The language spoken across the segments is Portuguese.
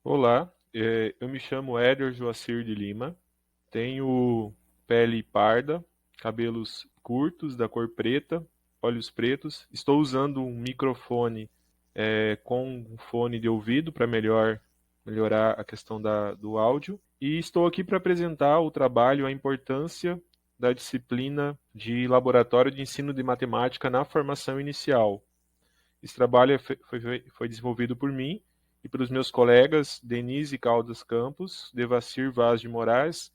Olá, eu me chamo Éder Joacir de Lima, tenho pele parda, cabelos curtos, da cor preta, olhos pretos. Estou usando um microfone com um fone de ouvido para melhorar a questão do áudio. E estou aqui para apresentar o trabalho, a importância da disciplina de laboratório de ensino de matemática na formação inicial. Esse trabalho foi desenvolvido por mim e pelos meus colegas Denise Caldas Campos, Devacir Vaz de Moraes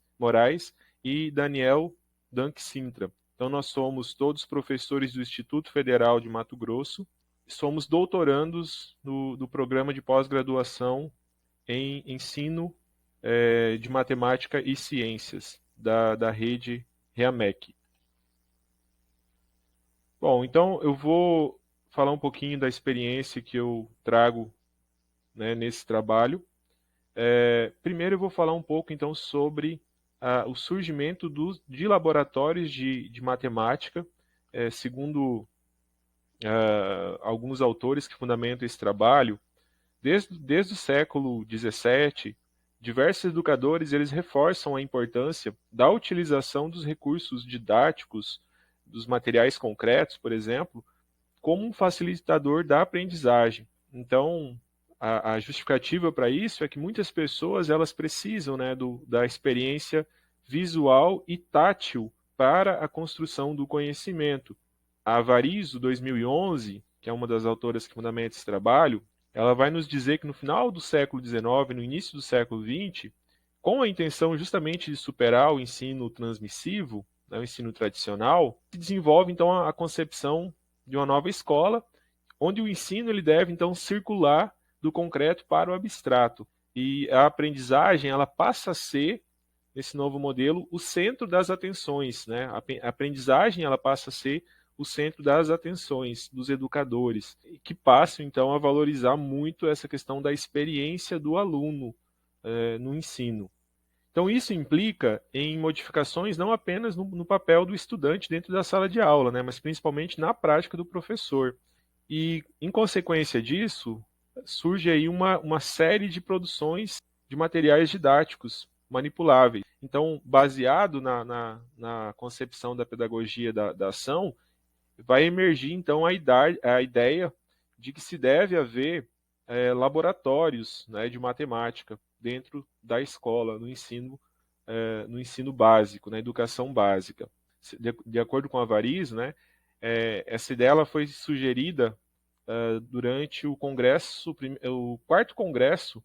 e Daniel Dank Sintra. Então, nós somos todos professores do Instituto Federal de Mato Grosso, somos doutorandos do programa de pós-graduação em ensino de matemática e ciências da rede REAMEC. Bom, então eu vou falar um pouquinho da experiência que eu trago, né, nesse trabalho. Primeiro eu vou falar um pouco então sobre o surgimento de laboratórios de matemática, segundo alguns autores que fundamentam esse trabalho. Desde o século XVII, diversos educadores eles reforçam a importância da utilização dos recursos didáticos, dos materiais concretos, por exemplo, como um facilitador da aprendizagem. Então, a justificativa para isso é que muitas pessoas elas precisam, né, da experiência visual e tátil para a construção do conhecimento. A Avarizo, 2011, que é uma das autoras que fundamenta esse trabalho, ela vai nos dizer que no final do século XIX, no início do século XX, com a intenção justamente de superar o ensino transmissivo, né, o ensino tradicional, se desenvolve então a concepção de uma nova escola, onde o ensino ele deve então circular do concreto para o abstrato. E a aprendizagem ela passa a ser, nesse novo modelo, o centro das atenções. Né? A aprendizagem ela passa a ser o centro das atenções dos educadores, que passam então a valorizar muito essa questão da experiência do aluno no ensino. Então, isso implica em modificações não apenas no papel do estudante dentro da sala de aula, né, mas principalmente na prática do professor. E, em consequência disso, surge aí uma série de produções de materiais didáticos manipuláveis. Então, baseado na concepção da pedagogia da ação, vai emergir então a ideia de que se deve haver laboratórios, né, de matemática dentro da escola, no ensino básico, na educação básica. De acordo com a Variz, né, essa ideia ela foi sugerida durante o quarto congresso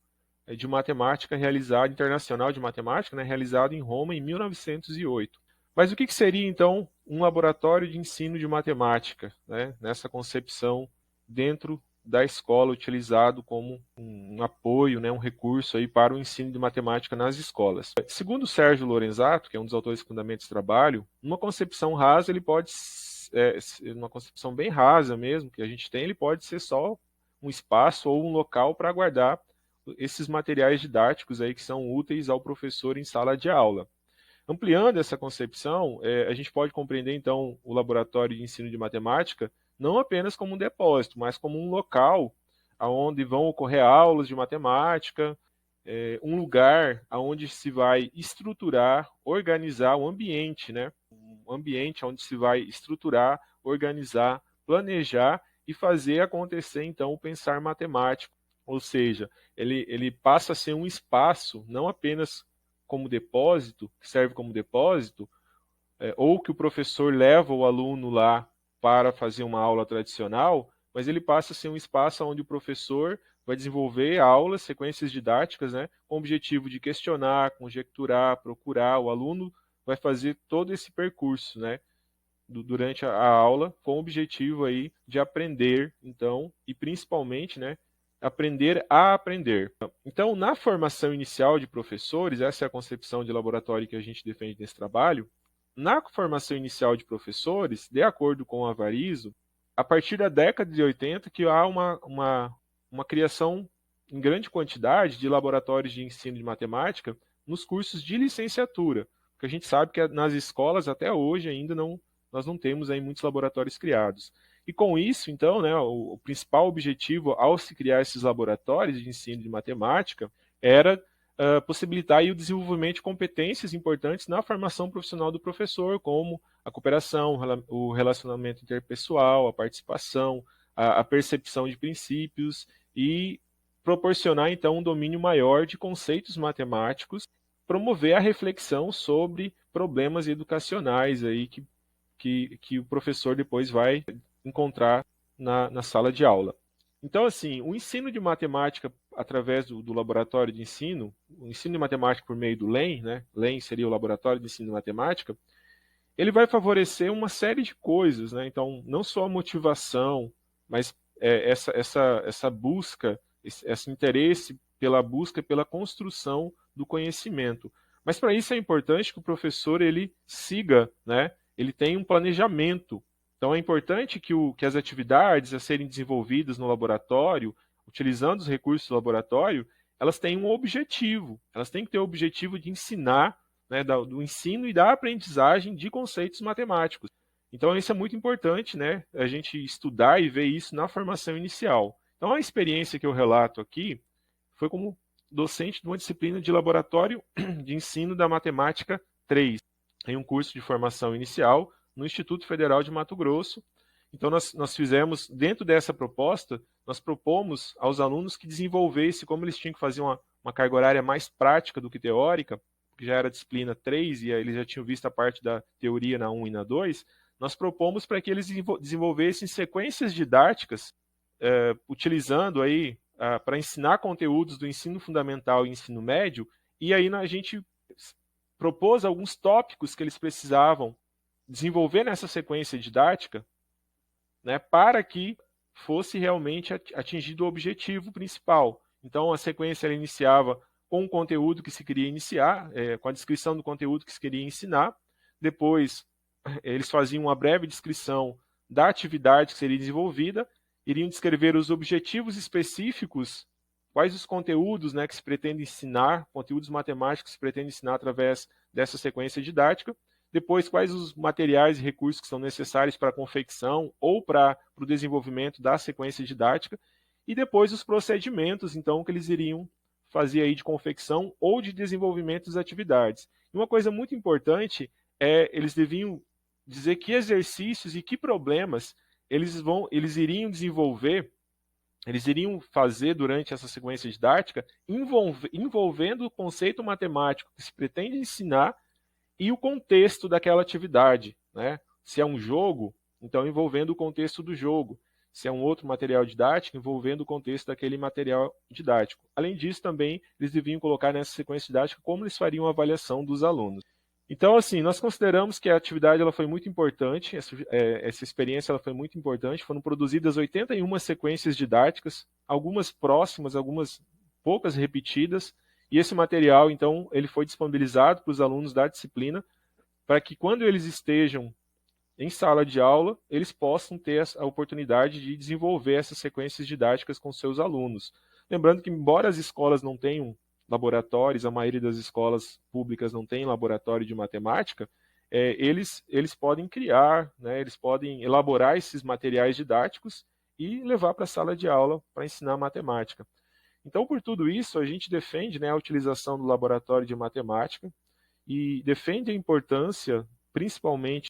de matemática realizado, internacional de matemática, né, realizado em Roma em 1908. Mas o que seria, então, um laboratório de ensino de matemática, né, nessa concepção dentro da escola, utilizado como um apoio, né, um recurso aí para o ensino de matemática nas escolas? Segundo Sérgio Lorenzato, que é um dos autores que fundamenta esse trabalho, uma concepção rasa, ele pode uma concepção bem rasa mesmo, que a gente tem, ele pode ser só um espaço ou um local para guardar esses materiais didáticos aí que são úteis ao professor em sala de aula. Ampliando essa concepção, a gente pode compreender então o laboratório de ensino de matemática não apenas como um depósito, mas como um local onde vão ocorrer aulas de matemática, um lugar onde se vai estruturar, organizar o ambiente, né? Um ambiente onde se vai estruturar, organizar, planejar e fazer acontecer então o pensar matemático. Ou seja, ele passa a ser um espaço não apenas como depósito, que serve como depósito, ou que o professor leva o aluno lá para fazer uma aula tradicional, mas ele passa a ser um espaço onde o professor vai desenvolver aulas, sequências didáticas, né, com o objetivo de questionar, conjecturar, procurar. O aluno vai fazer todo esse percurso, né, durante a aula, com o objetivo aí de aprender, então, e principalmente, né, aprender a aprender. Então, na formação inicial de professores, essa é a concepção de laboratório que a gente defende nesse trabalho. Na formação inicial de professores, de acordo com o Avarizo, a partir da década de 80 que há uma criação em grande quantidade de laboratórios de ensino de matemática nos cursos de licenciatura, porque a gente sabe que nas escolas até hoje ainda nós não temos aí muitos laboratórios criados. E com isso, então, né, o principal objetivo ao se criar esses laboratórios de ensino de matemática era possibilitar aí o desenvolvimento de competências importantes na formação profissional do professor, como a cooperação, o relacionamento interpessoal, a participação, a percepção de princípios e proporcionar, então, um domínio maior de conceitos matemáticos, promover a reflexão sobre problemas educacionais aí que o professor depois vai encontrar na sala de aula. Então, assim, o ensino de matemática através do laboratório de ensino, o ensino de matemática por meio do LEM, né? LEM seria o Laboratório de Ensino de Matemática, ele vai favorecer uma série de coisas, né? Então, não só a motivação, mas essa busca, esse interesse pela busca, pela construção do conhecimento. Mas para isso é importante que o professor ele siga, né? Ele tenha um planejamento. Então é importante que as atividades a serem desenvolvidas no laboratório, utilizando os recursos do laboratório, elas tenham um objetivo. Elas têm que ter o objetivo de ensinar, né, do ensino e da aprendizagem de conceitos matemáticos. Então isso é muito importante, né, a gente estudar e ver isso na formação inicial. Então a experiência que eu relato aqui foi como docente de uma disciplina de laboratório de ensino da matemática 3, em um curso de formação inicial no Instituto Federal de Mato Grosso. Então nós fizemos, dentro dessa proposta, nós propomos aos alunos que desenvolvessem, como eles tinham que fazer uma carga horária mais prática do que teórica, que já era disciplina 3 e eles já tinham visto a parte da teoria na 1 e na 2, nós propomos para que eles desenvolvessem sequências didáticas utilizando aí para ensinar conteúdos do ensino fundamental e ensino médio, e aí a gente propôs alguns tópicos que eles precisavam desenvolver nessa sequência didática, né, para que fosse realmente atingido o objetivo principal. Então a sequência ela iniciava com o conteúdo que se queria iniciar, com a descrição do conteúdo que se queria ensinar. Depois, eles faziam uma breve descrição da atividade que seria desenvolvida, iriam descrever os objetivos específicos, quais os conteúdos, né, que se pretende ensinar, conteúdos matemáticos que se pretende ensinar através dessa sequência didática. Depois, quais os materiais e recursos que são necessários para a confecção ou para o desenvolvimento da sequência didática. E depois os procedimentos, então, que eles iriam fazer aí de confecção ou de desenvolvimento das atividades. E uma coisa muito importante eles deviam dizer que exercícios e que problemas eles iriam desenvolver, eles iriam fazer durante essa sequência didática, envolvendo o conceito matemático que se pretende ensinar e o contexto daquela atividade, né? Se é um jogo, então envolvendo o contexto do jogo. Se é um outro material didático, envolvendo o contexto daquele material didático. Além disso, também eles deviam colocar nessa sequência didática como eles fariam a avaliação dos alunos. Então, assim, nós consideramos que a atividade ela foi muito importante, essa experiência ela foi muito importante. Foram produzidas 81 sequências didáticas, algumas próximas, algumas poucas repetidas, e esse material, então, ele foi disponibilizado para os alunos da disciplina, para que quando eles estejam em sala de aula, eles possam ter a oportunidade de desenvolver essas sequências didáticas com seus alunos. Lembrando que, embora as escolas não tenham laboratórios, a maioria das escolas públicas não tem laboratório de matemática, eles podem criar, né, eles podem elaborar esses materiais didáticos e levar para a sala de aula para ensinar matemática. Então, por tudo isso, a gente defende, né, a utilização do laboratório de matemática e defende a importância, principalmente,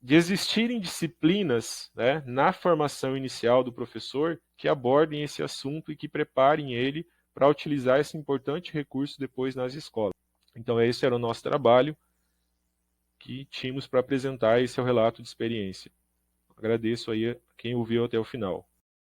de existirem disciplinas, né, na formação inicial do professor que abordem esse assunto e que preparem ele para utilizar esse importante recurso depois nas escolas. Então, esse era o nosso trabalho que tínhamos para apresentar. Esse é o relato de experiência. Agradeço aí a quem ouviu até o final.